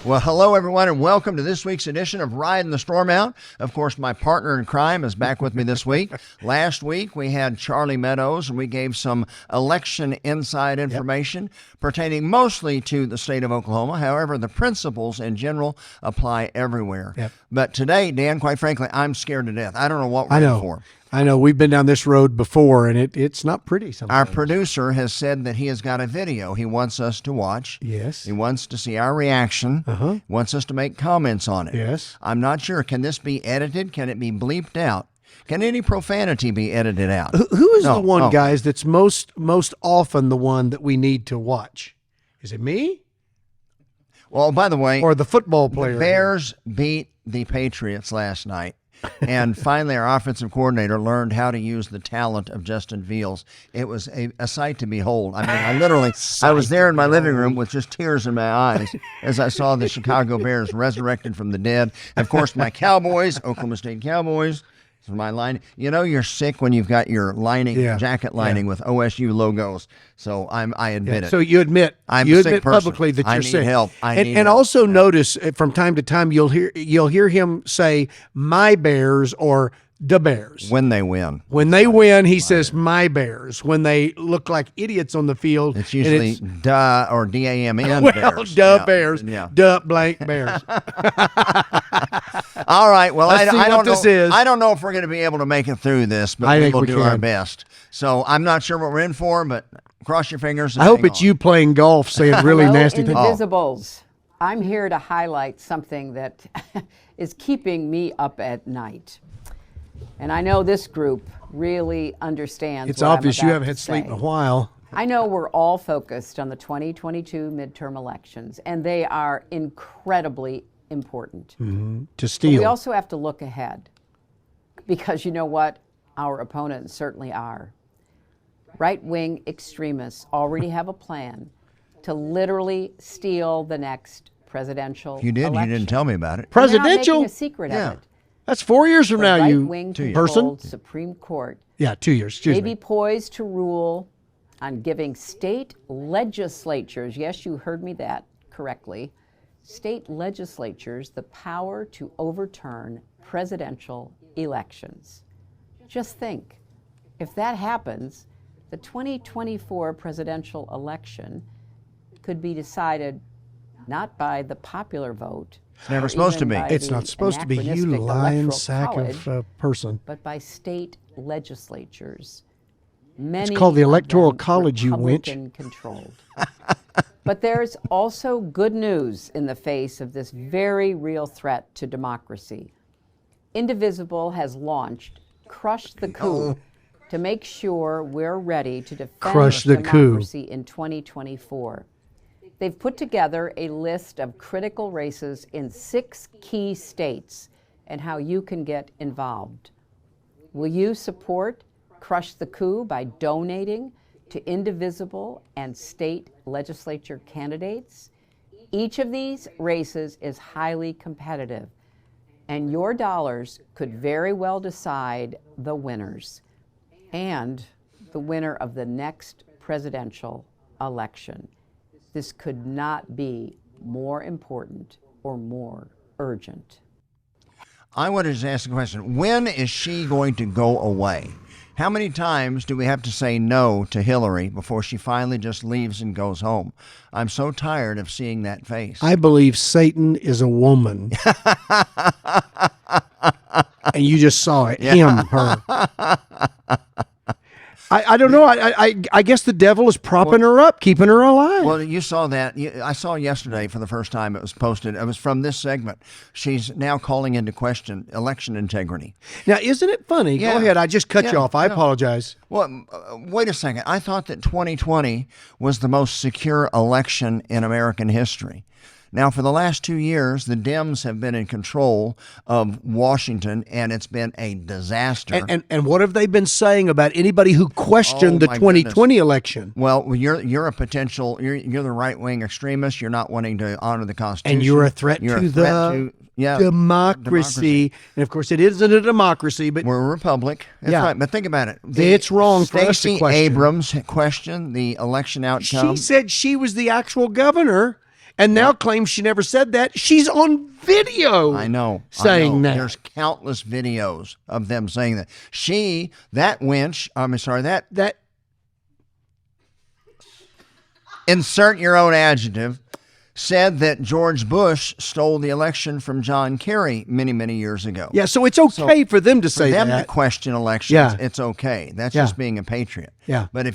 Well, hello, everyone, and welcome to this week's edition of Ridin the Storm Out. Of course, my partner in crime is back with me this week. Last week, we had Charlie Meadows, and we gave some election inside information pertaining mostly to the state of Oklahoma. However, the principles in general apply everywhere. But today, Dan, quite frankly, I'm scared to death. I don't know what we're in for. I know. We've been down this road before, and it's not pretty sometimes. Our producer has said that he has got a video he wants us to watch. Yes. He wants to see our reaction. Wants us to make comments on it. Yes. I'm not sure. Can this be edited? Can it be bleeped out? Can any profanity be edited out? Who is the one, guys, that's most often the one that we need to watch? Is it me? Well, by the way, or the football player? The Bears beat the Patriots last night. And finally, our offensive coordinator learned how to use the talent of Justin Fields. It was a sight to behold. I mean, I was there in my living room with just tears in my eyes as I saw the Chicago Bears resurrected from the dead. Of course, my Cowboys, Oklahoma State Cowboys, is my line. You know you're sick when you've got your lining, jacket lining with OSU logos. So I admit it. So you admit publicly that you're sick. I need help. And also notice from time to time you'll hear him say "my Bears" or "the Bears" when they win. When they win, he says "my Bears." When they look like idiots on the field, it's usually "duh" or D-A-M-N. Well, Bears. "duh Bears," "duh blank Bears." All right. Well, I don't know. I don't know if we're going to be able to make it through this, but we will do our best. So I'm not sure what we're in for, but cross your fingers. I hope it's you playing golf saying really nasty things. Indivisibles. I'm here to highlight something that is keeping me up at night. And I know this group really understands. It's obvious you haven't had sleep in a while. I know we're all focused on the 2022 midterm elections, and they are incredibly important. To steal. But we also have to look ahead, because you know what? Our opponents certainly are. Right-wing extremists already have a plan to literally steal the next presidential election. You didn't tell me about it. Presidential? They're not making a secret of it. That's 4 years from now, you right-wing-controlled Supreme Court 2 years, may be poised to rule on giving state legislatures, yes, you heard me that correctly, state legislatures the power to overturn presidential elections. Just think, if that happens, the 2024 presidential election could be decided not by the popular vote. It's never supposed to be. It's not supposed to be, you lying sack of a person. But by state legislatures. Many it's called the Electoral College, you winch. Controlled. But there's also good news in the face of this very real threat to democracy. Indivisible has launched Crush the Coup to make sure we're ready to defend democracy in 2024. They've put together a list of critical races in 6 key states and how you can get involved. Will you support Crush the Coup by donating to Indivisible and state legislature candidates? Each of these races is highly competitive, and your dollars could very well decide the winners and the winner of the next presidential election. This could not be more important or more urgent. I wanted to ask a question. When is she going to go away? How many times do we have to say no to Hillary before she finally just leaves and goes home? I'm so tired of seeing that face. I believe Satan is a woman. And you just saw it. Him, her. I don't know. I guess the devil is propping her up, keeping her alive. Well, you saw that. I saw yesterday for the first time it was posted. It was from this segment. She's now calling into question election integrity. Now, isn't it funny? Go ahead. I just cut you off. I apologize. Well, wait a second. I thought that 2020 was the most secure election in American history. Now, for the last 2 years, the Dems have been in control of Washington, and it's been a disaster. And what have they been saying about anybody who questioned the 2020 election? Well, you're a potential. You're the right wing extremist. You're not wanting to honor the Constitution, and you're a threat to the democracy. And of course, it isn't a democracy, but we're a republic. That's right. But think about it. It's wrong for us to question. Abrams questioned the election outcome. She said she was the actual governor. and now claims she never said that. She's on video. I know. Saying that. There's countless videos of them saying that. That wench, that insert your own adjective, said that George Bush stole the election from John Kerry many, many years ago. Yeah, so it's okay for them to say them that. to question elections, Yeah. it's okay. That's Yeah. just being a patriot. Yeah. But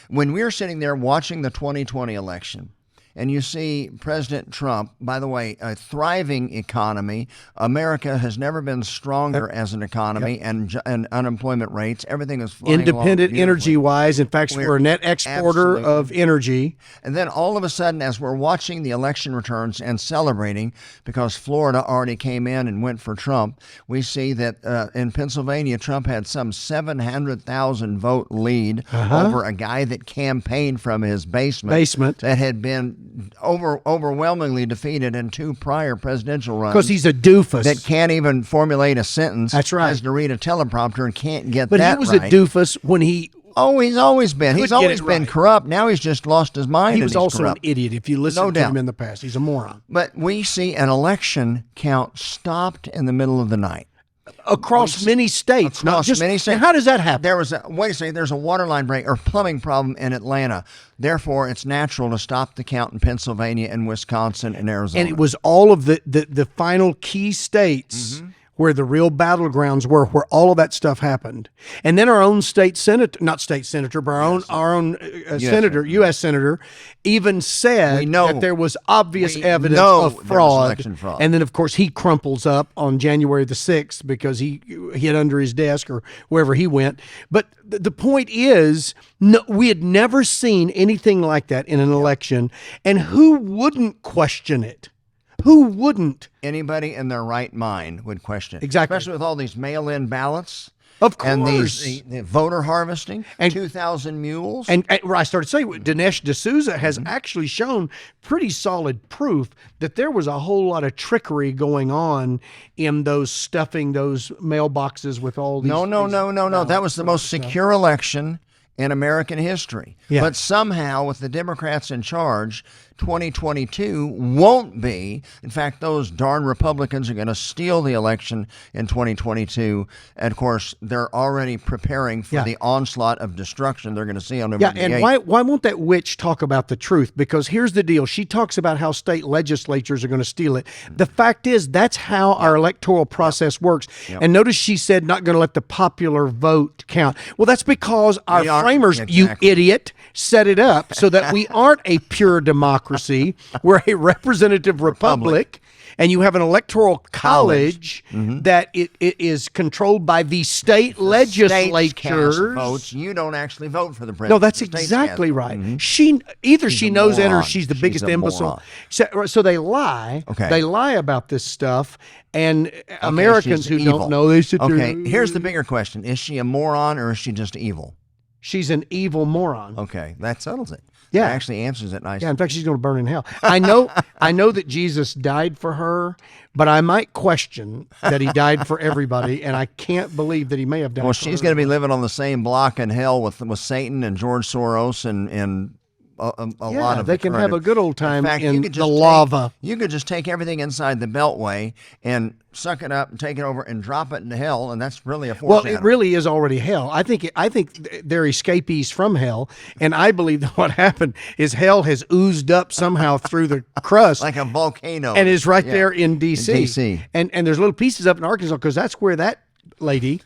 when we're sitting there watching the 2020 election, and you see President Trump, by the way, a thriving economy. America has never been stronger as an economy, and unemployment rates, everything is flying Independent along energy-wise. In fact, we're a net exporter of energy. And then all of a sudden, as we're watching the election returns and celebrating because Florida already came in and went for Trump, we see that in Pennsylvania, Trump had some 700,000 vote lead over a guy that campaigned from his basement. That had been overwhelmingly defeated in 2 prior presidential runs. Because he's a doofus. That can't even formulate a sentence. That's right. Has to read a teleprompter and can't get but that he was right. a doofus when he... Oh, he's always been. He's always been corrupt. Now he's just lost his mind. He was also corrupt. an idiot. If you listen No to doubt. him in the past, he's a moron. But we see an election count stopped in the middle of the night. Across many states. Not Across just, many states. Now, how does that happen? There's a water line break or plumbing problem in Atlanta. Therefore, it's natural to stop the count in Pennsylvania and Wisconsin and Arizona. And it was all of the final key states where the real battlegrounds were, where all of that stuff happened. And then our own state senator, not state senator, but our own senator, U.S. senator, even said that there was obvious evidence of fraud. Election fraud. And then, of course, he crumples up on January the 6th because he hid under his desk or wherever he went. But the point is, no, we had never seen anything like that in an election. And who wouldn't question it? Who wouldn't? Anybody in their right mind would question it. Exactly. Especially with all these mail-in ballots. Of course. And the voter harvesting, and 2,000 mules. And where I started saying, Dinesh D'Souza has actually shown pretty solid proof that there was a whole lot of trickery going on in those stuffing those mailboxes with all these. No. That was the most secure election in American history. Yeah. But somehow, with the Democrats in charge, 2022 won't be. In fact, those darn Republicans are going to steal the election in 2022. And of course, they're already preparing for the onslaught of destruction they're going to see on November 8th. And why won't that witch talk about the truth? Because here's the deal. She talks about how state legislatures are going to steal it. The fact is, that's how our electoral process works. And notice she said not going to let the popular vote count. Well, that's because our framers, you idiot, set it up so that we aren't a pure democracy. We're a representative republic, and you have an electoral college that it is controlled by the state legislatures. Votes. You don't actually vote for the president. No, that's exactly right. She knows it or she's the biggest imbecile. So they lie. Okay. They lie about this stuff, and Americans who don't know, they sit there. Okay, here's the bigger question: is she a moron or is she just evil? She's an evil moron. Okay, that settles it. Yeah. That actually answers it nicely. Yeah, in fact, she's going to burn in hell. I know that Jesus died for her, but I might question that he died for everybody, and I can't believe that he may have died. Well, for she's her. going to be living on the same block in hell with Satan and George Soros and a lot of. They can have a good old time in the just lava. You could just take everything inside the Beltway and suck it up and take it over and drop it into hell, and that's really a foreshadowing. Well, it really is already hell. I think they're escapees from hell, and I believe that what happened is hell has oozed up somehow through the crust, like a volcano, and is right there in D.C. D.C. And there's little pieces up in Arkansas because that's where that lady.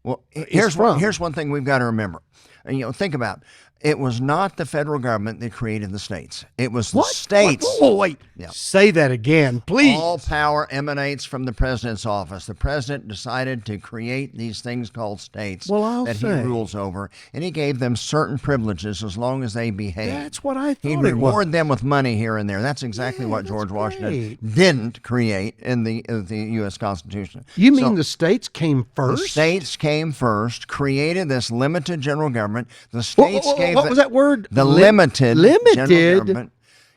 Well, here's one thing we've got to remember. And, think about it. It was not the federal government that created the states. It was the states. Oh, wait. Yeah. Say that again, please. All power emanates from the president's office. The president decided to create these things called states that he rules over, and he gave them certain privileges as long as they behaved. That's what I thought He'd it was. reward them with money here and there. That's exactly what George Washington didn't create in the U.S. Constitution. You mean the states came first? The states came first, created this limited general government. The states gave what was that word? The limited general government,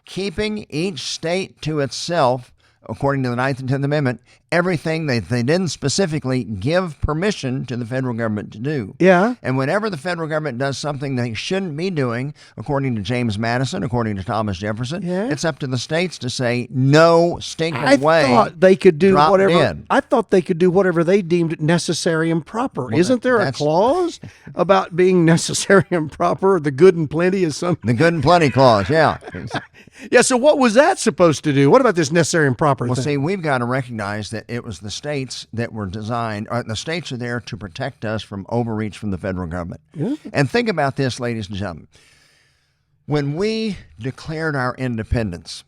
keeping each state to itself, according to the 9th and 10th Amendment, everything that they didn't specifically give permission to the federal government to do. Yeah. And whenever the federal government does something they shouldn't be doing, according to James Madison, according to Thomas Jefferson, Yeah. it's up to the states to say no stinking I way. thought they could do Drop whatever. dead. I thought they could do whatever they deemed necessary and proper. Isn't there a that's- clause about being necessary and proper? The good and plenty is something. The good and plenty clause, yeah. Yeah. So what was that supposed to do? What about this necessary and proper Well, thing? see, we've got to recognize that it was the states that were designed, or the states are there to protect us from overreach from the federal government. Yeah. And think about this, ladies and gentlemen. When we declared our independence,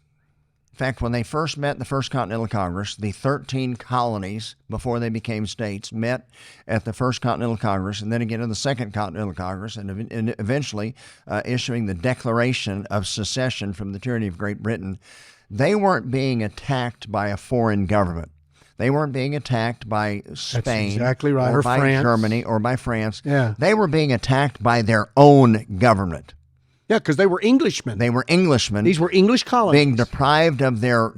in fact, when they first met in the First Continental Congress, the 13 colonies, before they became states, met at the First Continental Congress and then again in the Second Continental Congress, and eventually issuing the Declaration of Secession from the tyranny of Great Britain. They weren't being attacked by a foreign government. They weren't being attacked by Spain, exactly right, or or by France. Germany, or by France. Yeah. They were being attacked by their own government. Yeah, because they were Englishmen. They were Englishmen. These were English colonies. Being deprived of their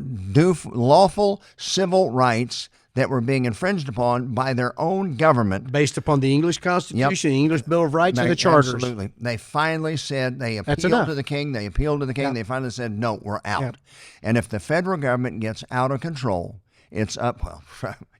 lawful civil rights that were being infringed upon by their own government. Based upon the English Constitution, the English Bill of Rights, and the charters. Absolutely. They finally said, they That's appealed enough. to the king, they appealed to the king, Yeah. they finally said, no, we're out. Yeah. And if the federal government gets out of control, it's up, well,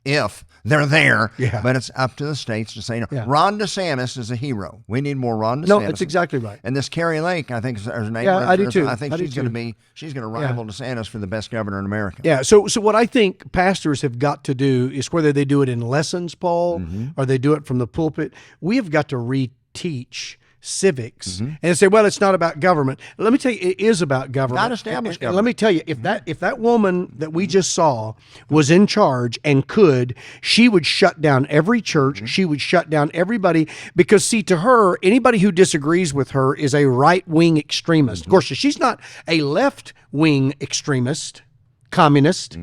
if they're there, Yeah. but it's up to the states to say no. Yeah. Ron DeSantis is a hero. We need more Ron DeSantis. No, that's exactly right. And this Carrie Lake, I think is her name. Yeah, I do too. I think I do she's going to too. she's going to rival DeSantis for the best governor in America. Yeah. So what I think pastors have got to do is, whether they do it in lessons, Paul, Mm-hmm. or they do it from the pulpit, we have got to reteach civics Mm-hmm. and say, well, it's not about government. Let me tell you, it is about government. God established And let me tell you, if that woman that we just saw was in charge and could, she would shut down every church. Mm-hmm. She would shut down everybody, because see, to her, anybody who disagrees with her is a right-wing extremist. Mm-hmm. Of course, she's not a left-wing extremist, communist.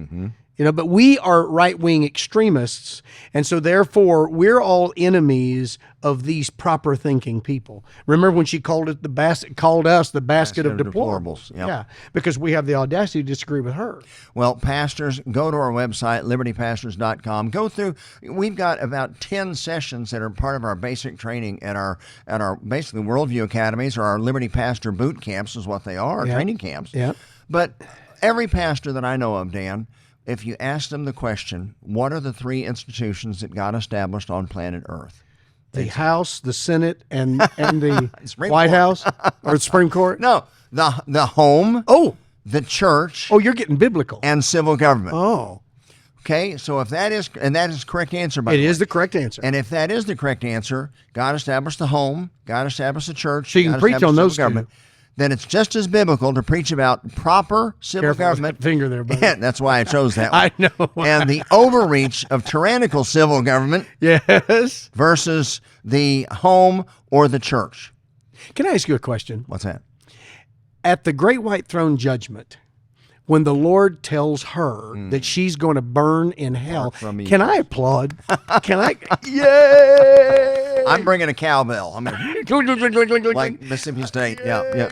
But we are right-wing extremists, and so therefore we're all enemies of these proper thinking people. Remember when she called us the basket of deplorables? Yep. Because we have the audacity to disagree with her. Well, pastors, go to our website, libertypastors.com. Go through, we've got about 10 sessions that are part of our basic training at our basically Worldview Academies, or our Liberty Pastor boot camps is what they are, training camps. Yeah. But every pastor that I know of, Dan, if you ask them the question, what are the 3 institutions that God established on planet Earth? The House, the Senate, and the Supreme White Court. House or the Supreme Court? No, the home, Oh, the church, you're getting biblical. and civil government. Oh, Okay, so if that is, and that is the correct answer, by it the way. is the correct answer. And if that is the correct answer, God established the home, God established the church, So you can God preach established on civil those two. government, then it's just as biblical to preach about proper civil Careful with government. that finger there, buddy. That's why I chose that one. I know. And the overreach of tyrannical civil government Yes. versus the home or the church. Can I ask you a question? What's that? At the great white throne judgment, when the Lord tells her that she's going to burn in hell, from can I applaud? Can I? Yay! I'm bringing a cowbell. I'm gonna, like like Mississippi State. Yeah.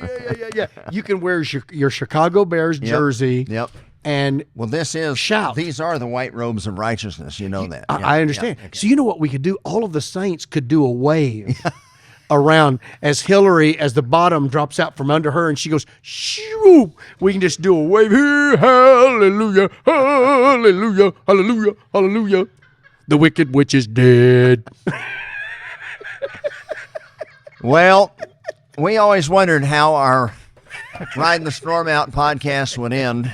yeah. You can wear your Chicago Bears jersey. Yep. And Well, this is Shout. These are the white robes of righteousness. You know that. Yeah, I understand. yeah, okay. So you know what we could do? All of the saints could do a wave around as Hillary, as the bottom drops out from under her, and she goes, shoo! We can just do a wave. Hallelujah, hallelujah, hallelujah, hallelujah. The wicked witch is dead. Well, we always wondered how our Riding the Storm Out podcast would end.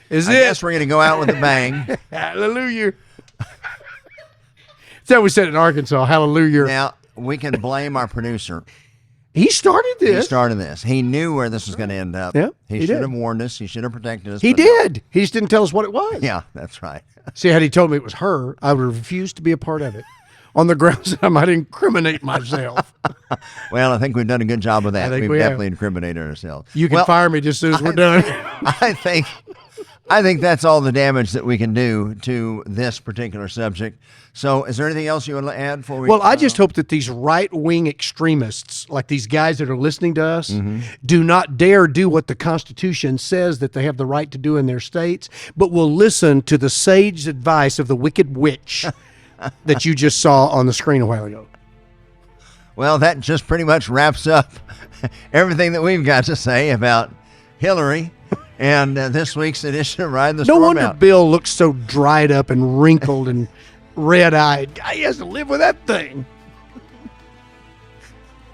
Is I it? guess we're going to go out with a bang. Hallelujah. That's how we said it in Arkansas. Hallelujah. Now, we can blame our producer. He started He this. started this. He knew where this was going to end up. Yep, he he should did. have warned us. He should have protected us. He but no. did. He just didn't tell us what it was. Yeah, that's right. See, had he told me it was her, I would have refused to be a part of it on the grounds that I might incriminate myself. Well, I think we've done a good job of that. I think We've we have. definitely incriminated ourselves. You can Well, fire me just as soon as we're done. I think I think that's all the damage that we can do to this particular subject. So is there anything else you want to add before we... Well, I just hope that these right-wing extremists, like these guys that are listening to us, do not dare do what the Constitution says that they have the right to do in their states, but will listen to the sage advice of the wicked witch that you just saw on the screen a while ago. Well, that just pretty much wraps up everything that we've got to say about Hillary and this week's edition of Riding the No Storm wonder Out. Bill looks so dried up and wrinkled and red-eyed. He has to live with that thing.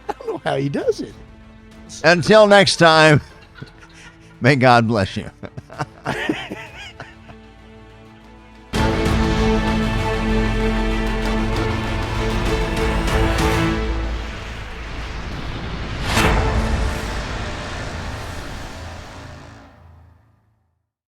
I don't know how he does it. Until next time, may God bless you.